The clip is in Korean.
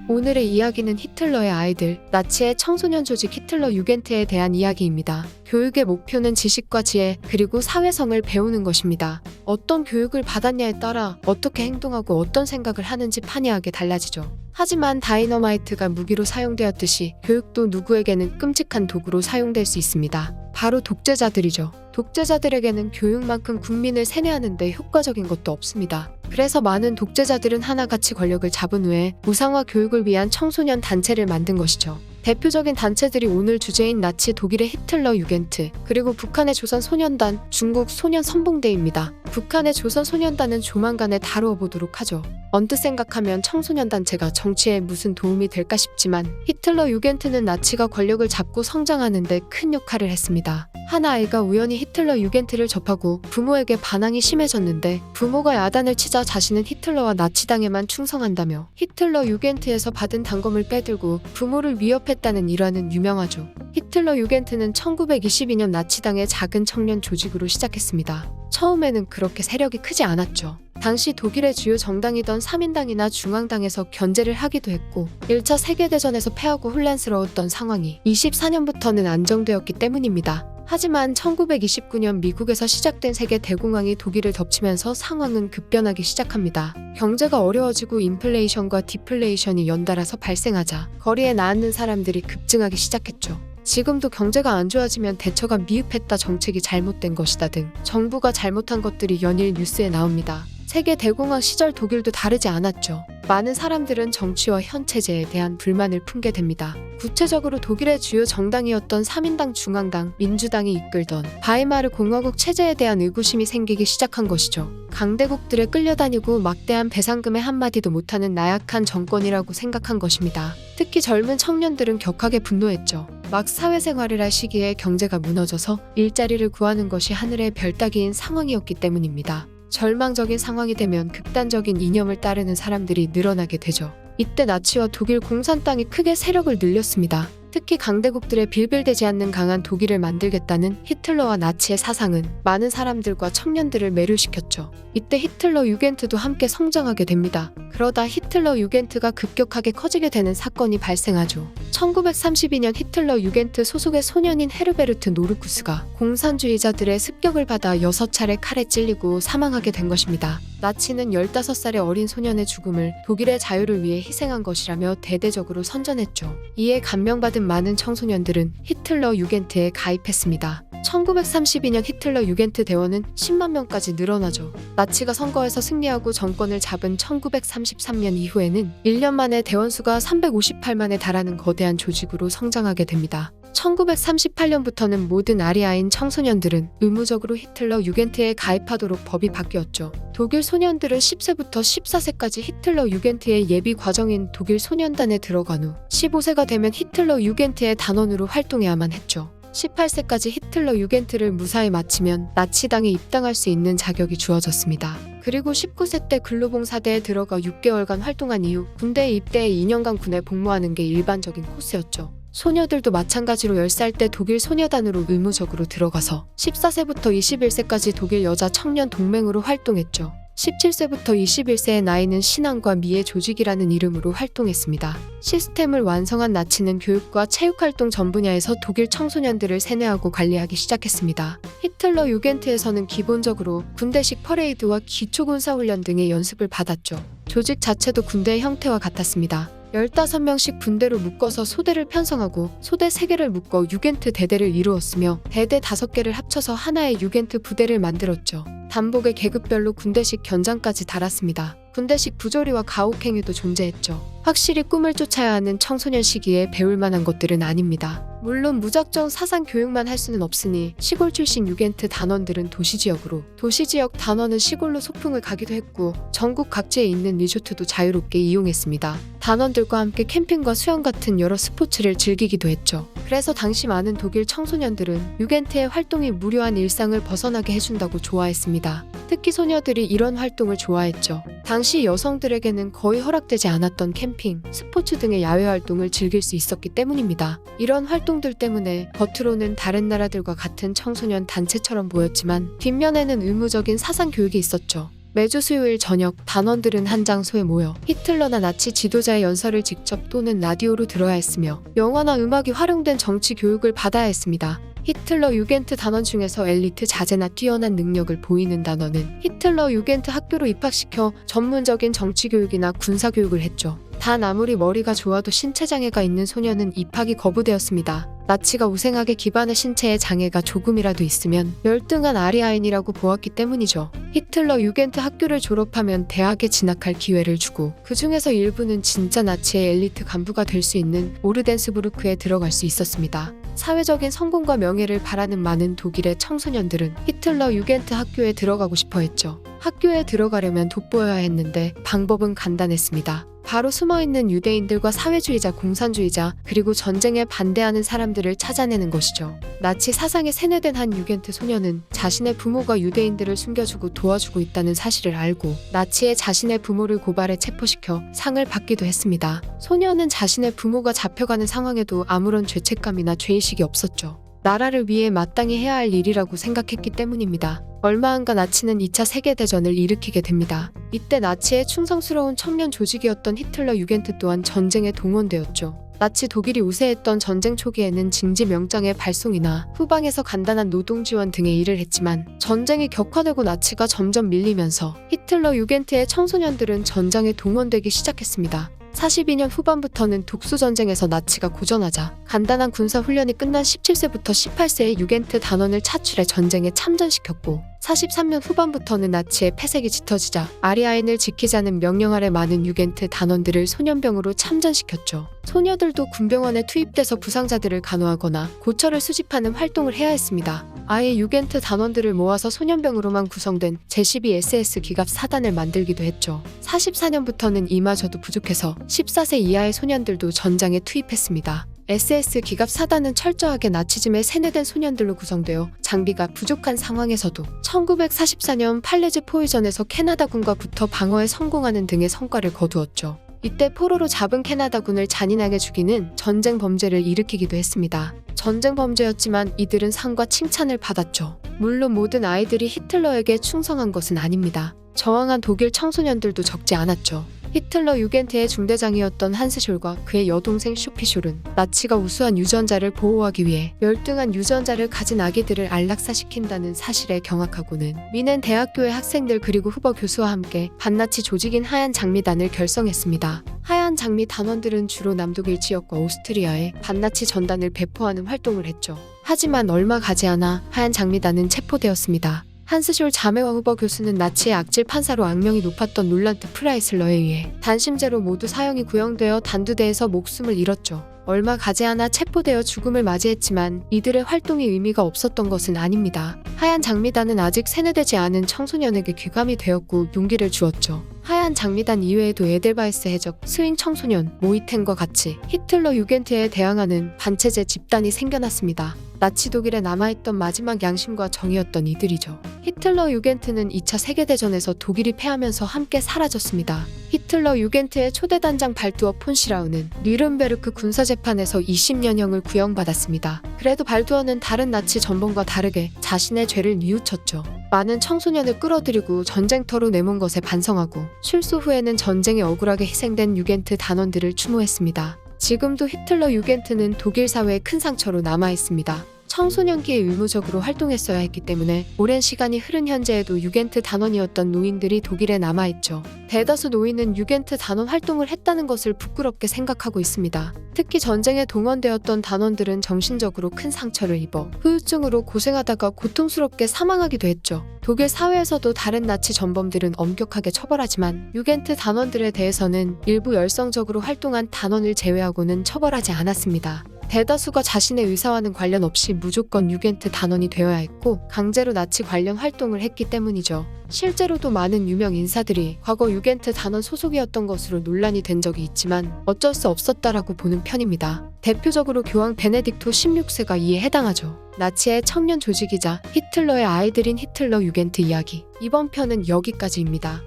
오늘의 이야기는 히틀러의 아이들, 나치의 청소년 조직 히틀러 유겐트에 대한 이야기입니다. 교육의 목표는 지식과 지혜, 그리고 사회성을 배우는 것입니다. 어떤 교육을 받았냐에 따라 어떻게 행동하고 어떤 생각을 하는지 판이하게 달라지죠. 하지만 다이너마이트가 무기로 사용되었듯이 교육도 누구에게는 끔찍한 도구로 사용될 수 있습니다. 바로 독재자들이죠. 독재자들에게는 교육만큼 국민을 세뇌하는 데 효과적인 것도 없습니다. 그래서 많은 독재자들은 하나같이 권력을 잡은 후에 무상화 교육을 위한 청소년 단체를 만든 것이죠. 대표적인 단체들이 오늘 주제인 나치 독일의 히틀러 유겐트, 그리고 북한의 조선소년단, 중국 소년선봉대입니다. 북한의 조선소년단은 조만간에 다루어 보도록 하죠. 언뜻 생각하면 청소년 단체가 정치에 무슨 도움이 될까 싶지만 히틀러 유겐트는 나치가 권력을 잡고 성장하는 데 큰 역할을 했습니다. 한 아이가 우연히 히틀러 유겐트를 접하고 부모에게 반항이 심해졌는데 부모가 야단을 치자 자신은 히틀러와 나치당에만 충성한다며 히틀러 유겐트에서 받은 단검을 빼들고 부모를 위협했다는 일화는 유명하죠. 히틀러 유겐트는 1922년 나치당의 작은 청년 조직으로 시작했습니다. 처음에는 그렇게 세력이 크지 않았죠. 당시 독일의 주요 정당이던 3인당이나 중앙당에서 견제를 하기도 했고 1차 세계대전에서 패하고 혼란스러웠던 상황이 24년부터는 안정되었기 때문입니다. 하지만 1929년 미국에서 시작된 세계 대공황이 독일을 덮치면서 상황은 급변하기 시작합니다. 경제가 어려워지고 인플레이션과 디플레이션이 연달아서 발생하자 거리에 나앉는 사람들이 급증하기 시작했죠. 지금도 경제가 안 좋아지면 대처가 미흡했다, 정책이 잘못된 것이다 등 정부가 잘못한 것들이 연일 뉴스에 나옵니다. 세계 대공황 시절 독일도 다르지 않았죠. 많은 사람들은 정치와 현 체제에 대한 불만을 품게 됩니다. 구체적으로 독일의 주요 정당이었던 3인당, 중앙당, 민주당이 이끌던 바이마르 공화국 체제에 대한 의구심이 생기기 시작한 것이죠. 강대국들에 끌려다니고 막대한 배상금에 한마디도 못하는 나약한 정권이라고 생각한 것입니다. 특히 젊은 청년들은 격하게 분노했죠. 막 사회생활을 할 시기에 경제가 무너져서 일자리를 구하는 것이 하늘의 별 따기인 상황이었기 때문입니다. 절망적인 상황이 되면 극단적인 이념을 따르는 사람들이 늘어나게 되죠. 이때 나치와 독일 공산당이 크게 세력을 늘렸습니다. 특히 강대국들의 빌빌대지 않는 강한 독일을 만들겠다는 히틀러와 나치의 사상은 많은 사람들과 청년들을 매료시켰죠. 이때 히틀러 유겐트도 함께 성장하게 됩니다. 그러다 히틀러 유겐트가 급격하게 커지게 되는 사건이 발생하죠. 1932년 히틀러 유겐트 소속의 소년인 헤르베르트 노르쿠스가 공산주의자들의 습격을 받아 6차례 칼에 찔리고 사망하게 된 것입니다. 나치는 15살의 어린 소년의 죽음을 독일의 자유를 위해 희생한 것이라며 대대적으로 선전했죠. 이에 감명받은 많은 청소년들은 히틀러 유겐트에 가입했습니다. 1932년 히틀러 유겐트 대원은 10만 명까지 늘어나죠. 나치가 선거에서 승리하고 정권을 잡은 1933년 이후에는 1년 만에 대원수가 358만에 달하는 거대한 조직으로 성장하게 됩니다. 1938년부터는 모든 아리아인 청소년들은 의무적으로 히틀러 유겐트에 가입하도록 법이 바뀌었죠. 독일 소년들은 10세부터 14세까지 히틀러 유겐트의 예비 과정인 독일 소년단에 들어간 후 15세가 되면 히틀러 유겐트의 단원으로 활동해야만 했죠. 18세까지 히틀러 유겐트를 무사히 마치면 나치당에 입당할 수 있는 자격이 주어졌습니다. 그리고 19세 때 근로봉사대에 들어가 6개월간 활동한 이후 군대에 입대해 2년간 군에 복무하는 게 일반적인 코스였죠. 소녀들도 마찬가지로 10살 때 독일 소녀단으로 의무적으로 들어가서 14세부터 21세까지 독일 여자 청년 동맹으로 활동했죠. 17세부터 21세의 나이는 신앙과 미의 조직이라는 이름으로 활동했습니다. 시스템을 완성한 나치는 교육과 체육활동 전 분야에서 독일 청소년들을 세뇌하고 관리하기 시작했습니다. 히틀러 유겐트에서는 기본적으로 군대식 퍼레이드와 기초군사훈련 등의 연습을 받았죠. 조직 자체도 군대의 형태와 같았습니다. 15명씩 분대로 묶어서 소대를 편성하고 소대 3개를 묶어 유겐트 대대를 이루었으며 대대 5개를 합쳐서 하나의 유겐트 부대를 만들었죠. 단복의 계급별로 군대식 견장까지 달았습니다. 군대식 부조리와 가혹행위도 존재했죠. 확실히 꿈을 쫓아야 하는 청소년 시기에 배울 만한 것들은 아닙니다. 물론 무작정 사상 교육만 할 수는 없으니 시골 출신 유겐트 단원들은 도시지역으로, 도시지역 단원은 시골로 소풍을 가기도 했고 전국 각지에 있는 리조트도 자유롭게 이용했습니다. 단원들과 함께 캠핑과 수영 같은 여러 스포츠를 즐기기도 했죠. 그래서 당시 많은 독일 청소년들은 유겐트의 활동이 무료한 일상을 벗어나게 해준다고 좋아했습니다. 특히 소녀들이 이런 활동을 좋아했죠. 당시 여성들에게는 거의 허락되지 않았던 캠핑, 스포츠 등의 야외 활동을 즐길 수 있었기 때문입니다. 이런 활동들 때문에 겉으로는 다른 나라들과 같은 청소년 단체처럼 보였지만 뒷면에는 의무적인 사상 교육이 있었죠. 매주 수요일 저녁 단원들은 한 장소에 모여 히틀러나 나치 지도자의 연설을 직접 또는 라디오로 들어야 했으며 영화나 음악이 활용된 정치 교육을 받아야 했습니다. 히틀러 유겐트 단원 중에서 엘리트 자제나 뛰어난 능력을 보이는 단원은 히틀러 유겐트 학교로 입학시켜 전문적인 정치 교육이나 군사 교육을 했죠. 단 아무리 머리가 좋아도 신체 장애가 있는 소녀는 입학이 거부되었습니다. 나치가 우생학에 기반해 신체에 장애가 조금이라도 있으면 열등한 아리아인이라고 보았기 때문이죠. 히틀러 유겐트 학교를 졸업하면 대학에 진학할 기회를 주고 그 중에서 일부는 진짜 나치의 엘리트 간부가 될 수 있는 오르덴스부르크에 들어갈 수 있었습니다. 사회적인 성공과 명예를 바라는 많은 독일의 청소년들은 히틀러 유겐트 학교에 들어가고 싶어 했죠. 학교에 들어가려면 돋보여야 했는데 방법은 간단했습니다. 바로 숨어있는 유대인들과 사회주의자, 공산주의자, 그리고 전쟁에 반대하는 사람들을 찾아내는 것이죠. 나치 사상에 세뇌된 한 유겐트 소녀는 자신의 부모가 유대인들을 숨겨주고 도와주고 있다는 사실을 알고 나치에 자신의 부모를 고발해 체포시켜 상을 받기도 했습니다. 소녀는 자신의 부모가 잡혀가는 상황에도 아무런 죄책감이나 죄의식이 없었죠. 나라를 위해 마땅히 해야 할 일이라고 생각했기 때문입니다. 얼마 안가 나치는 2차 세계대전을 일으키게 됩니다. 이때 나치의 충성스러운 청년 조직이었던 히틀러 유겐트 또한 전쟁에 동원되었죠. 나치 독일이 우세했던 전쟁 초기에는 징지 명장의 발송이나 후방에서 간단한 노동 지원 등의 일을 했지만 전쟁이 격화되고 나치가 점점 밀리면서 히틀러 유겐트의 청소년들은 전장에 동원되기 시작했습니다. 42년 후반부터는 독수전쟁에서 나치가 고전하자 간단한 군사훈련이 끝난 17세부터 18세의 유겐트 단원을 차출해 전쟁에 참전시켰고 43년 후반부터는 나치의 폐색이 짙어지자 아리아인을 지키자는 명령 아래 많은 유겐트 단원들을 소년병으로 참전시켰죠. 소녀들도 군병원에 투입돼서 부상자들을 간호하거나 고철을 수집하는 활동을 해야 했습니다. 아예 유겐트 단원들을 모아서 소년병으로만 구성된 제12 SS 기갑 사단을 만들기도 했죠. 44년부터는 이마저도 부족해서 14세 이하의 소년들도 전장에 투입했습니다. SS 기갑 사단은 철저하게 나치즘에 세뇌된 소년들로 구성되어 장비가 부족한 상황에서도 1944년 팔레즈 포위전에서 캐나다군과 붙어 방어에 성공하는 등의 성과를 거두었죠. 이때 포로로 잡은 캐나다군을 잔인하게 죽이는 전쟁 범죄를 일으키기도 했습니다. 전쟁 범죄였지만 이들은 상과 칭찬을 받았죠. 물론 모든 아이들이 히틀러에게 충성한 것은 아닙니다. 저항한 독일 청소년들도 적지 않았죠. 히틀러 유겐트의 중대장이었던 한스 숄과 그의 여동생 슈피숄은 나치가 우수한 유전자를 보호하기 위해 열등한 유전자를 가진 아기들을 안락사시킨다는 사실에 경악하고는 미넨 대학교의 학생들 그리고 후보 교수와 함께 반나치 조직인 하얀 장미단을 결성했습니다. 하얀 장미 단원들은 주로 남독일 지역과 오스트리아에 반나치 전단을 배포하는 활동을 했죠. 하지만 얼마 가지 않아 하얀 장미단은 체포되었습니다. 한스숄 자매와 후보 교수는 나치의 악질 판사로 악명이 높았던 롤란트 프라이슬러에 의해 단심제로 모두 사형이 구형되어 단두대에서 목숨을 잃었죠. 얼마 가지 않아 체포되어 죽음을 맞이했지만 이들의 활동이 의미가 없었던 것은 아닙니다. 하얀 장미단은 아직 세뇌되지 않은 청소년에게 귀감이 되었고 용기를 주었죠. 하얀 장미단 이외에도 에델바이스 해적, 스윙 청소년, 모이텐과 같이 히틀러 유겐트에 대항하는 반체제 집단이 생겨났습니다. 나치 독일에 남아있던 마지막 양심과 정의였던 이들이죠. 히틀러 유겐트는 2차 세계대전에서 독일이 패하면서 함께 사라졌습니다. 히틀러 유겐트의 초대 단장 발두어 폰 시라우는 뉘른베르크 군사재판에서 20년형을 구형받았습니다. 그래도 발두어는 다른 나치 전범과 다르게 자신의 죄를 뉘우쳤죠. 많은 청소년을 끌어들이고 전쟁터로 내몬 것에 반성하고 출소 후에는 전쟁에 억울하게 희생된 유겐트 단원들을 추모했습니다. 지금도 히틀러 유겐트는 독일 사회의 큰 상처로 남아있습니다. 청소년기에 의무적으로 활동했어야 했기 때문에 오랜 시간이 흐른 현재에도 유겐트 단원이었던 노인들이 독일에 남아있죠. 대다수 노인은 유겐트 단원 활동을 했다는 것을 부끄럽게 생각하고 있습니다. 특히 전쟁에 동원되었던 단원들은 정신적으로 큰 상처를 입어 후유증으로 고생하다가 고통스럽게 사망하기도 했죠. 독일 사회에서도 다른 나치 전범들은 엄격하게 처벌하지만 유겐트 단원들에 대해서는 일부 열성적으로 활동한 단원을 제외하고는 처벌하지 않았습니다. 대다수가 자신의 의사와는 관련 없이 무조건 유겐트 단원이 되어야 했고 강제로 나치 관련 활동을 했기 때문이죠. 실제로도 많은 유명 인사들이 과거 유겐트 단원 소속이었던 것으로 논란이 된 적이 있지만 어쩔 수 없었다라고 보는 편입니다. 대표적으로 교황 베네딕토 16세가 이에 해당하죠. 나치의 청년 조직이자 히틀러의 아이들인 히틀러 유겐트 이야기. 이번 편은 여기까지입니다.